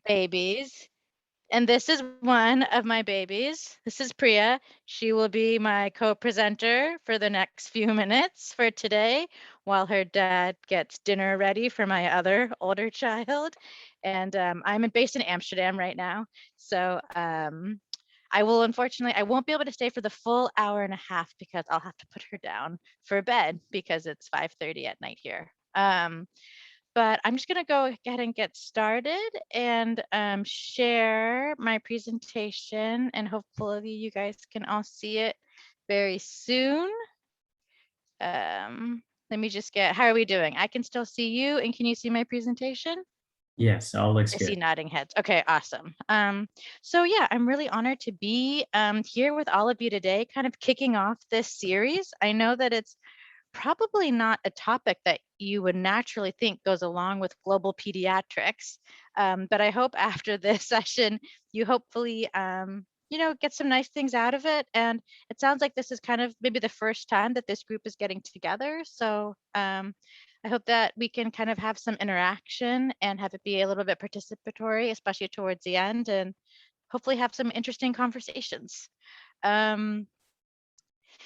babies. And this is one of my babies. This is Priya. She will be my co-presenter for the next few minutes for today while her dad gets dinner ready for my other older child. And I'm based in Amsterdam right now. So I won't be able to stay for the full hour and a half because I'll have to put her down for bed because it's 5:30 at night here. But I'm just going to go ahead and get started and share my presentation, and hopefully you guys can all see it very soon. Let me just how are we doing? I can still see you, and can you see my presentation? Yes, all looks I see good. nodding heads. Okay, awesome. So yeah, I'm really honored to be here with all of you today, kind of kicking off this series. I know that it's probably not a topic that you would naturally think goes along with global pediatrics. But I hope after this session, you hopefully, get some nice things out of it. And it sounds like this is kind of maybe the first time that this group is getting together. So I hope that we can kind of have some interaction and have it be a little bit participatory, especially towards the end, and hopefully have some interesting conversations.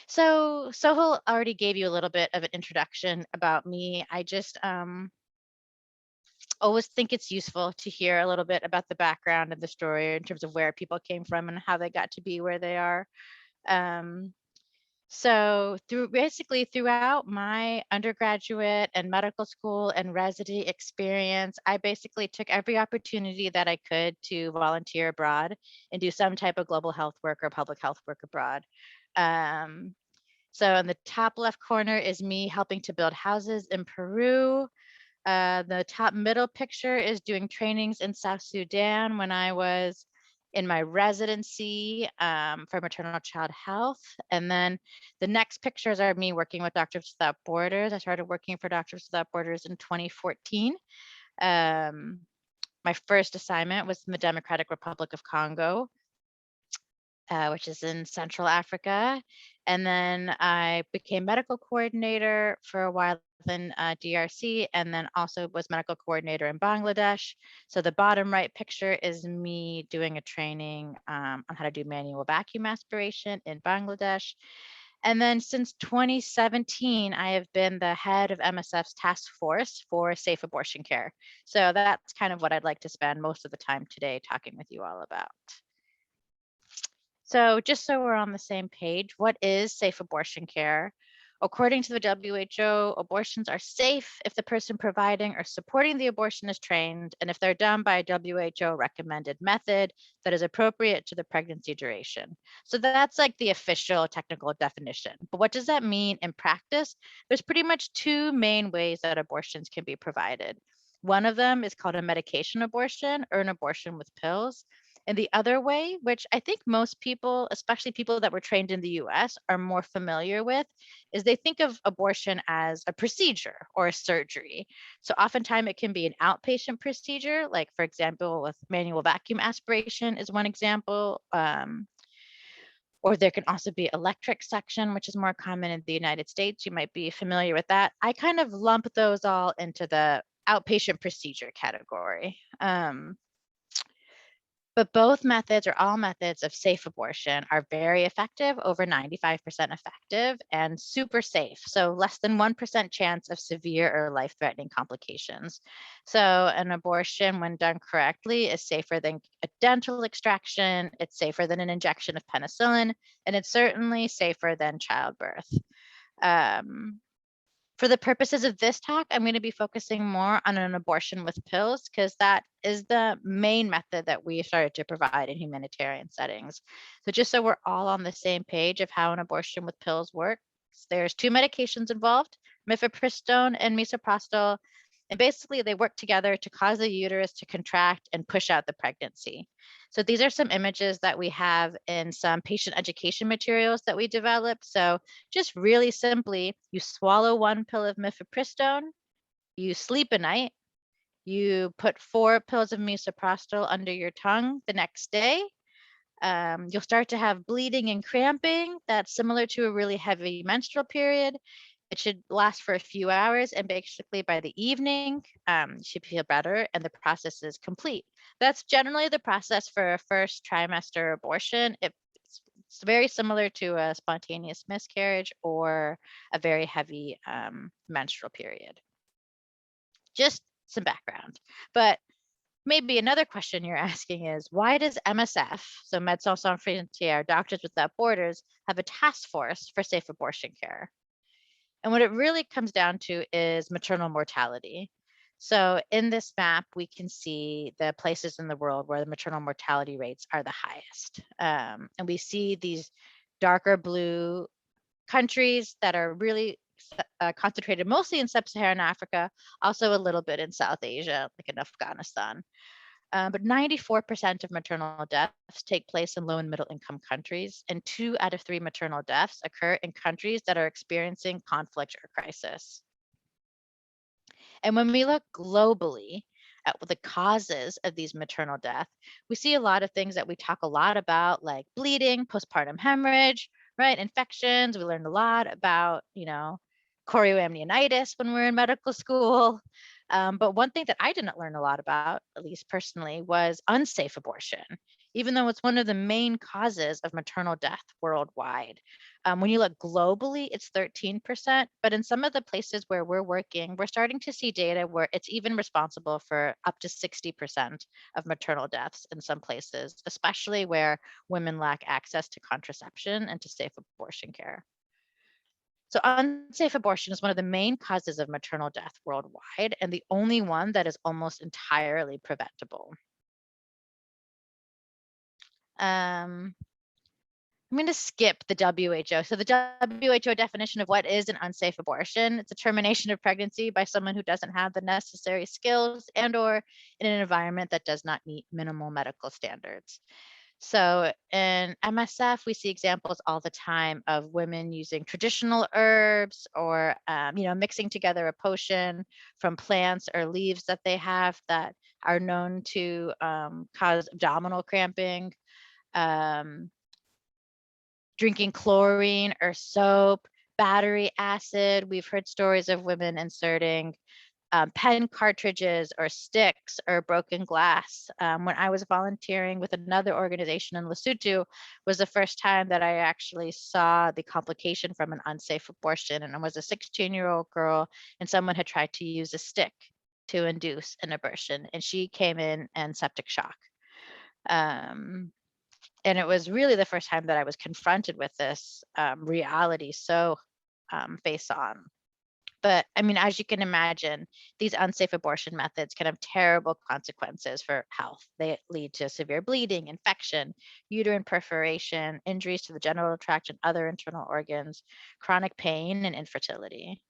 So Sohil already gave you a little bit of an introduction about me. I just always think it's useful to hear a little bit about the background of the story in terms of where people came from and how they got to be where they are. Um, so throughout my undergraduate and medical school and residency experience, I basically took every opportunity that I could to volunteer abroad and do some type of global health work or public health work abroad. Um, so in the top left corner is me helping to build houses in Peru. The top middle picture is doing trainings in South Sudan when I was in my residency for maternal child health. And then the next pictures are me working with Doctors Without Borders. I started working for Doctors Without Borders in 2014. My first assignment was in the Democratic Republic of Congo, which is in Central Africa. And then I became medical coordinator for a while in DRC, and then also was medical coordinator in Bangladesh. So the bottom right picture is me doing a training on how to do manual vacuum aspiration in Bangladesh. And then since 2017, I have been the head of MSF's task force for safe abortion care. So that's kind of what I'd like to spend most of the time today talking with you all about. So just so we're on the same page, what is safe abortion care? According to the WHO, abortions are safe if the person providing or supporting the abortion is trained and if they're done by a WHO recommended method that is appropriate to the pregnancy duration. So that's like the official technical definition. But what does that mean in practice? There's pretty much two main ways that abortions can be provided. One of them is called a medication abortion or an abortion with pills. And the other way, which I think most people, especially people that were trained in the US, are more familiar with, is they think of abortion as a procedure or a surgery. So oftentimes it can be an outpatient procedure, like for example, with manual vacuum aspiration is one example. Or there can also be electric suction, which is more common in the United States. You might be familiar with that. I kind of lump those all into the outpatient procedure category. But both methods or all methods of safe abortion are very effective, over 95% effective, and super safe. So less than 1% chance of severe or life-threatening complications. So an abortion, when done correctly, is safer than a dental extraction, it's safer than an injection of penicillin, and it's certainly safer than childbirth. For the purposes of this talk, I'm going to be focusing more on an abortion with pills because that is the main method that we started to provide in humanitarian settings. So just so we're all on the same page of how an abortion with pills works, there's two medications involved, mifepristone and misoprostol, and basically they work together to cause the uterus to contract and push out the pregnancy. So these are some images that we have in some patient education materials that we developed. So just really simply, you swallow one pill of mifepristone, you sleep a night, you put 4 pills of misoprostol under your tongue the next day. You'll start to have bleeding and cramping that's similar to a really heavy menstrual period. It should last for a few hours, and basically by the evening, you should feel better and the process is complete. That's generally the process for a first trimester abortion. It's very similar to a spontaneous miscarriage or a very heavy menstrual period. Just some background. But maybe another question you're asking is, why does MSF, so Médecins Sans Frontières, Doctors Without Borders, have a task force for safe abortion care? And what it really comes down to is maternal mortality. So in this map, we can see the places in the world where the maternal mortality rates are the highest. And we see these darker blue countries that are really concentrated mostly in sub-Saharan Africa, also a little bit in South Asia, like in Afghanistan. But 94% of maternal deaths take place in low and middle income countries, and 2 out of 3 maternal deaths occur in countries that are experiencing conflict or crisis. And when we look globally at the causes of these maternal deaths, we see a lot of things that we talk a lot about, like bleeding, postpartum hemorrhage, right? Infections. We learned a lot about, chorioamnionitis when we were in medical school. But one thing that I didn't learn a lot about, at least personally, was unsafe abortion, even though it's one of the main causes of maternal death worldwide. When you look globally, it's 13%, but in some of the places where we're working, we're starting to see data where it's even responsible for up to 60% of maternal deaths in some places, especially where women lack access to contraception and to safe abortion care. So, unsafe abortion is one of the main causes of maternal death worldwide, and the only one that is almost entirely preventable. Um, I'm going to skip the WHO. So the WHO definition of what is an unsafe abortion, it's a termination of pregnancy by someone who doesn't have the necessary skills and or in an environment that does not meet minimal medical standards. So in MSF, we see examples all the time of women using traditional herbs or, mixing together a potion from plants or leaves that they have that are known to cause abdominal cramping. Um, Drinking chlorine or soap, battery acid. We've heard stories of women inserting pen cartridges or sticks or broken glass. When I was volunteering with another organization in Lesotho, was the first time that I actually saw the complication from an unsafe abortion. And it was a 16-year-old girl, and someone had tried to use a stick to induce an abortion, and she came in and septic shock. And it was really the first time that I was confronted with this reality so face on. But I mean, as you can imagine, these unsafe abortion methods can have terrible consequences for health. They lead to severe bleeding, infection, uterine perforation, injuries to the genital tract and other internal organs, chronic pain, and infertility.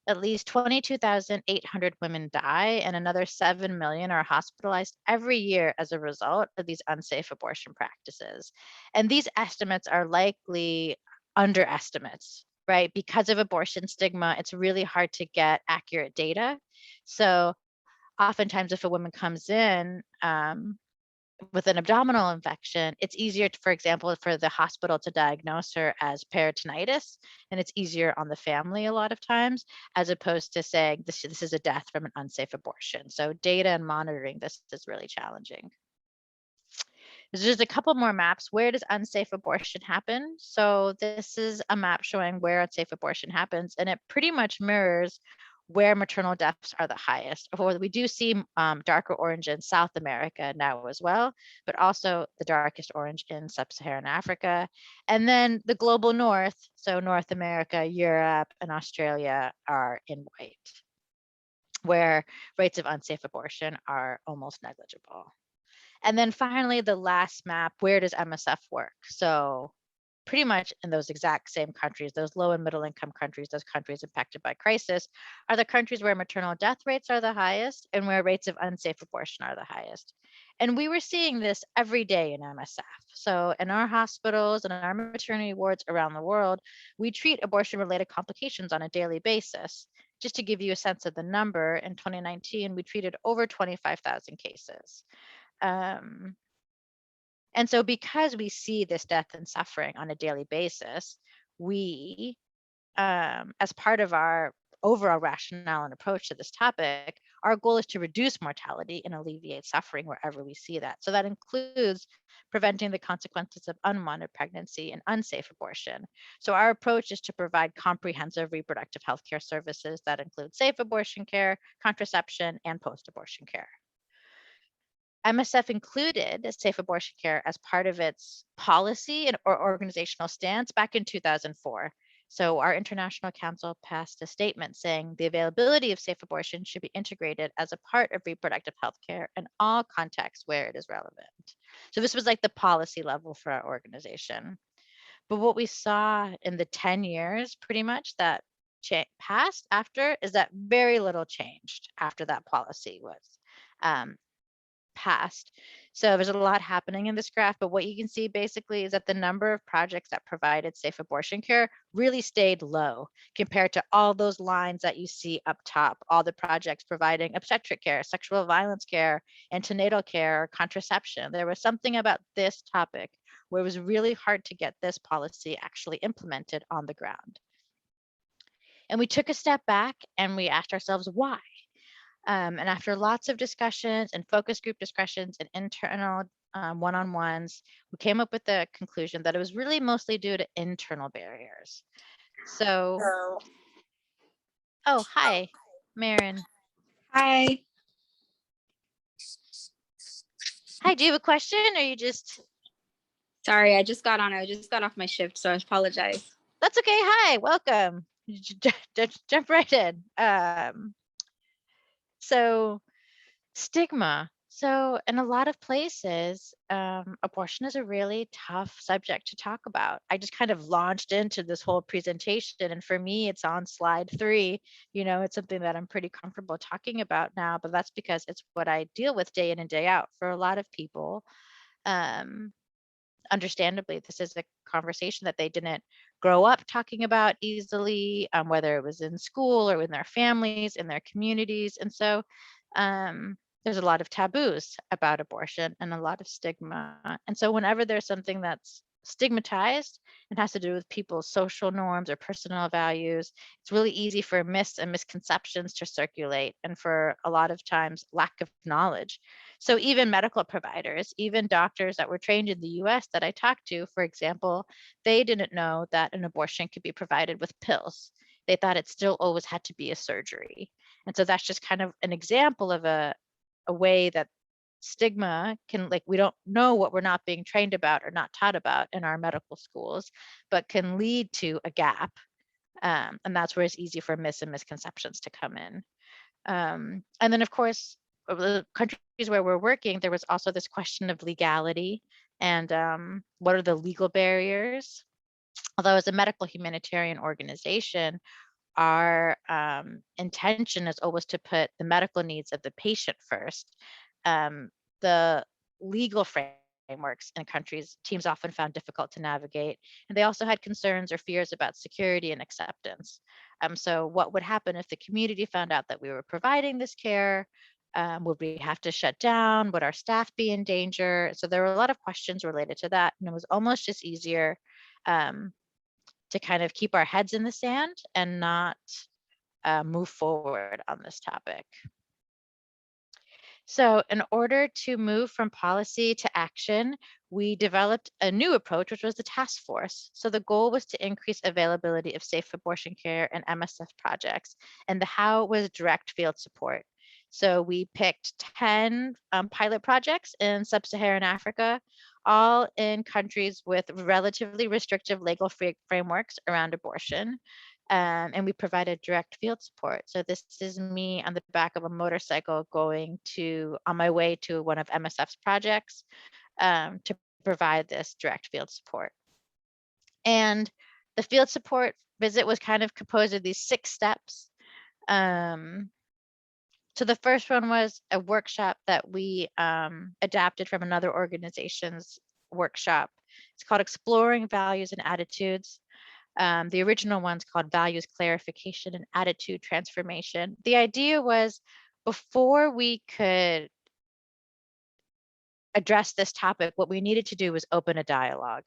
At least 22,800 women die, and another 7 million are hospitalized every year as a result of these unsafe abortion practices. And these estimates are likely underestimates, right? Because of abortion stigma, it's really hard to get accurate data. So, oftentimes, if a woman comes in, with an abdominal infection, it's easier, for example, for the hospital to diagnose her as peritonitis, and it's easier on the family a lot of times, as opposed to saying this is a death from an unsafe abortion. So data and monitoring this is really challenging. There's just a couple more maps. Where does unsafe abortion happen? So this is a map showing where unsafe abortion happens, and it pretty much mirrors where maternal deaths are the highest. Although we do see darker orange in South America now as well, but also the darkest orange in sub-Saharan Africa. And then the global north, so North America, Europe, and Australia are in white, where rates of unsafe abortion are almost negligible. And then finally, the last map, where does MSF work? So pretty much in those exact same countries, those low and middle income countries, those countries impacted by crisis, are the countries where maternal death rates are the highest and where rates of unsafe abortion are the highest. And we were seeing this every day in MSF. So in our hospitals and our maternity wards around the world, we treat abortion related complications on a daily basis. Just to give you a sense of the number, in 2019, we treated over 25,000 cases. And so because we see this death and suffering on a daily basis, we as part of our overall rationale and approach to this topic, our goal is to reduce mortality and alleviate suffering wherever we see that. So that includes preventing the consequences of unwanted pregnancy and unsafe abortion. So our approach is to provide comprehensive reproductive health care services that include safe abortion care, contraception, and post-abortion care. MSF included safe abortion care as part of its policy or organizational stance back in 2004. So our International Council passed a statement saying the availability of safe abortion should be integrated as a part of reproductive health care in all contexts where it is relevant. So this was like the policy level for our organization. But what we saw in the 10 years pretty much that passed after is that very little changed after that policy was um, passed. So there's a lot happening in this graph, but what you can see basically is that the number of projects that provided safe abortion care really stayed low compared to all those lines that you see up top, all the projects providing obstetric care, sexual violence care, antenatal care, contraception. There was something about this topic where it was really hard to get this policy actually implemented on the ground. And we took a step back and we asked ourselves why. And after lots of discussions and focus group discussions and internal one-on-ones, we came up with the conclusion that it was really mostly due to internal barriers. So, oh, hi, Marin. Hi. Hi, do you have a question or you just? Sorry, I just got on. I just got off my shift, so I apologize. That's okay. Hi, welcome. Jump right in. So stigma. So in a lot of places, abortion is a really tough subject to talk about. I just kind of launched into this whole presentation, and for me, it's on slide 3. You know, it's something that I'm pretty comfortable talking about now, but that's because it's what I deal with day in and day out. For a lot of people, understandably, this is a conversation that they didn't grow up talking about easily, whether it was in school or in their families, in their communities. And so there's a lot of taboos about abortion and a lot of stigma. And so whenever there's something that's stigmatized and has to do with people's social norms or personal values, it's really easy for myths and misconceptions to circulate, and for a lot of times lack of knowledge. So even medical providers, even doctors that were trained in the US that I talked to, for example, they didn't know that an abortion could be provided with pills. They thought it still always had to be a surgery. And so that's just kind of an example of a way that stigma can, like, we don't know what we're not being trained about or not taught about in our medical schools, but can lead to a gap. And that's where it's easy for myths and misconceptions to come in. And then, of course, the countries where we're working, there was also this question of legality and what are the legal barriers. Although as a medical humanitarian organization, our intention is always to put the medical needs of the patient first. The legal frameworks in countries, teams often found difficult to navigate, and they also had concerns or fears about security and acceptance. So what would happen if the community found out that we were providing this care? Would we have to shut down? Would our staff be in danger? So there were a lot of questions related to that, and it was almost just easier to kind of keep our heads in the sand and not move forward on this topic. So in order to move from policy to action, we developed a new approach, which was the task force. So the goal was to increase availability of safe abortion care and MSF projects, and the how was direct field support. So we picked 10 pilot projects in sub-Saharan Africa, all in countries with relatively restrictive legal frameworks around abortion. And we provided direct field support. So this is me on the back of a motorcycle going on my way to one of MSF's projects to provide this direct field support. And the field support visit was kind of composed of these 6 steps. So the first one was a workshop that we adapted from another organization's workshop. It's called Exploring Values and Attitudes. The original one's called Values Clarification and Attitude Transformation. The idea was, before we could address this topic, what we needed to do was open a dialogue.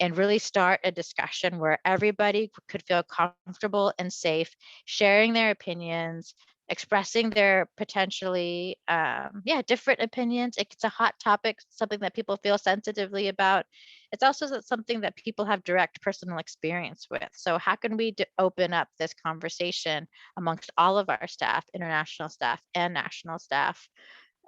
and really start a discussion where everybody could feel comfortable and safe sharing their opinions, expressing their potentially different opinions. It's a hot topic, something that people feel sensitively about. It's also something that people have direct personal experience with. So how can we open up this conversation amongst all of our staff, international staff and national staff?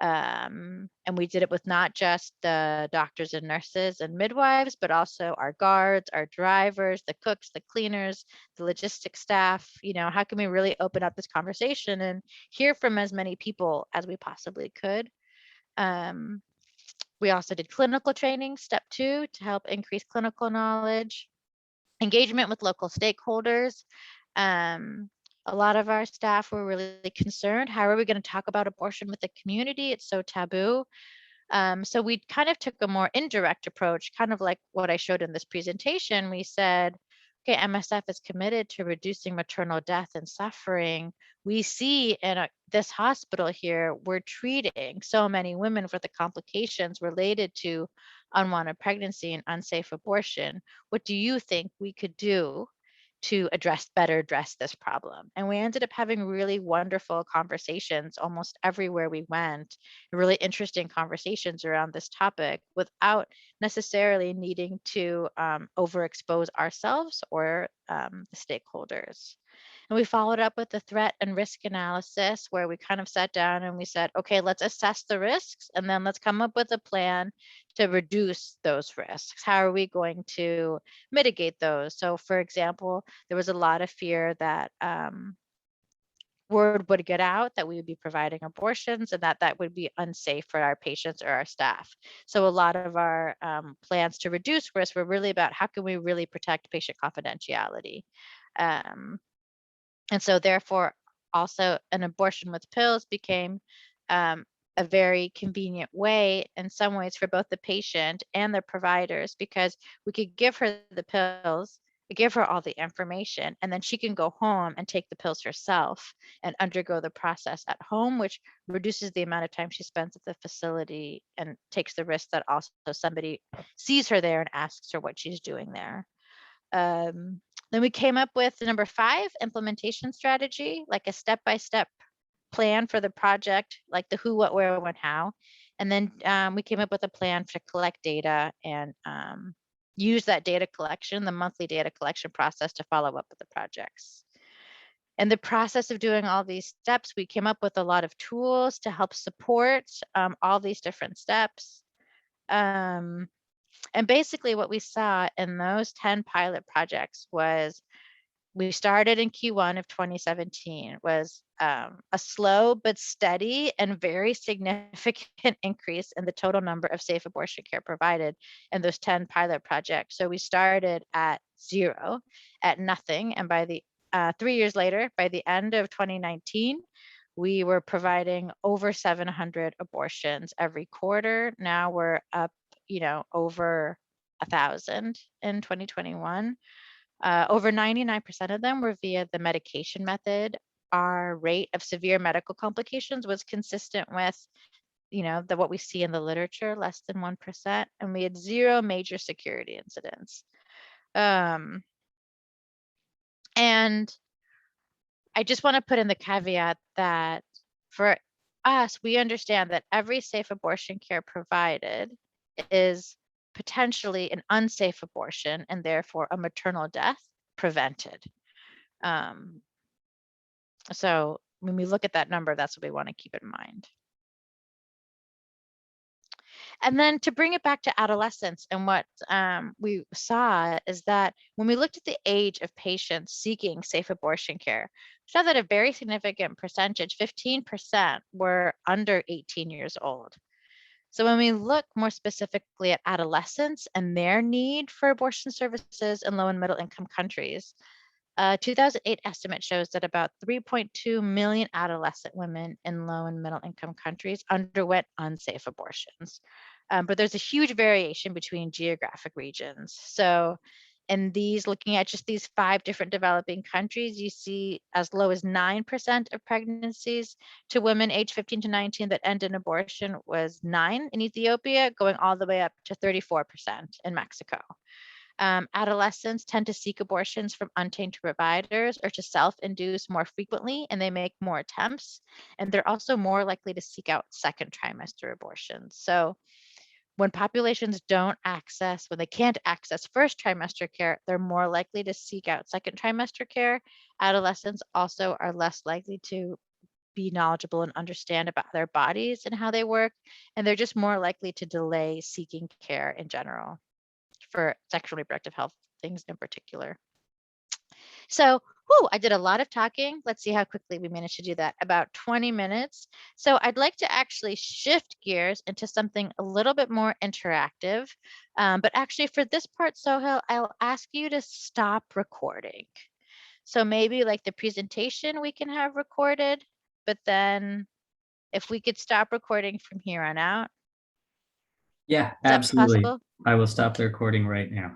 And we did it with not just the doctors and nurses and midwives, but also our guards, our drivers, the cooks, the cleaners, the logistics staff. How can we really open up this conversation and hear from as many people as we possibly could? We also did clinical training, step 2, to help increase clinical knowledge, engagement with local stakeholders. Um, a lot of our staff were really concerned. How are we going to talk about abortion with the community? It's so taboo. So we kind of took a more indirect approach, kind of like what I showed in this presentation. We said, okay, MSF is committed to reducing maternal death and suffering. We see in this hospital here, we're treating so many women for the complications related to unwanted pregnancy and unsafe abortion. What do you think we could do to better address this problem? And we ended up having really wonderful conversations almost everywhere we went, really interesting conversations around this topic without necessarily needing to overexpose ourselves or the stakeholders. And we followed up with the threat and risk analysis, where we kind of sat down and we said, okay, let's assess the risks and then let's come up with a plan to reduce those risks. How are we going to mitigate those? So, for example, there was a lot of fear that word would get out that we would be providing abortions and that would be unsafe for our patients or our staff. So a lot of our plans to reduce risk were really about how can we really protect patient confidentiality. Um, and so therefore, also an abortion with pills became a very convenient way in some ways for both the patient and the providers, because we could give her the pills, give her all the information, and then she can go home and take the pills herself and undergo the process at home, which reduces the amount of time she spends at the facility and takes the risk that also somebody sees her there and asks her what she's doing there. Then we came up with number 5, implementation strategy, like a step-by-step plan for the project, like the who, what, where, when, how. And then we came up with a plan to collect data and use that data collection, the monthly data collection process, to follow up with the projects. In the process of doing all these steps, we came up with a lot of tools to help support all these different steps. And basically what we saw in those 10 pilot projects was we started in Q1 of 2017, was a slow but steady and very significant increase in the total number of safe abortion care provided in those 10 pilot projects. So we started at 0, at nothing, and by the 3 years later, by the end of 2019, we were providing over 700 abortions every quarter. Now we're up, over 1,000 in 2021. Over 99% of them were via the medication method. Our rate of severe medical complications was consistent with, what we see in the literature, less than 1%, and we had 0 major security incidents. And I just want to put in the caveat that for us, we understand that every safe abortion care provided is potentially an unsafe abortion and therefore a maternal death prevented. So when we look at that number, that's what we want to keep in mind. And then to bring it back to adolescents, and what we saw is that when we looked at the age of patients seeking safe abortion care, we saw that a very significant percentage, 15%, were under 18 years old. So when we look more specifically at adolescents and their need for abortion services in low and middle income countries, 2008 estimate shows that about 3.2 million adolescent women in low and middle income countries underwent unsafe abortions. But there's a huge variation between geographic regions. So in these, looking at just these 5 different developing countries, you see as low as 9% of pregnancies to women aged 15 to 19 that end in abortion was 9 in Ethiopia, going all the way up to 34% in Mexico. Adolescents tend to seek abortions from untainted providers or to self-induce more frequently, and they make more attempts. And they're also more likely to seek out second trimester abortions. So when populations when they can't access first trimester care, they're more likely to seek out second trimester care. Adolescents also are less likely to be knowledgeable and understand about their bodies and how they work, and they're just more likely to delay seeking care in general for sexual reproductive health things in particular. So, I did a lot of talking. Let's see how quickly we managed to do that. About 20 minutes. So I'd like to actually shift gears into something a little bit more interactive. But actually for this part, Sohail, I'll ask you to stop recording. So maybe like the presentation we can have recorded, but then if we could stop recording from here on out. Yeah, Is that absolutely. possible? I will stop the recording right now.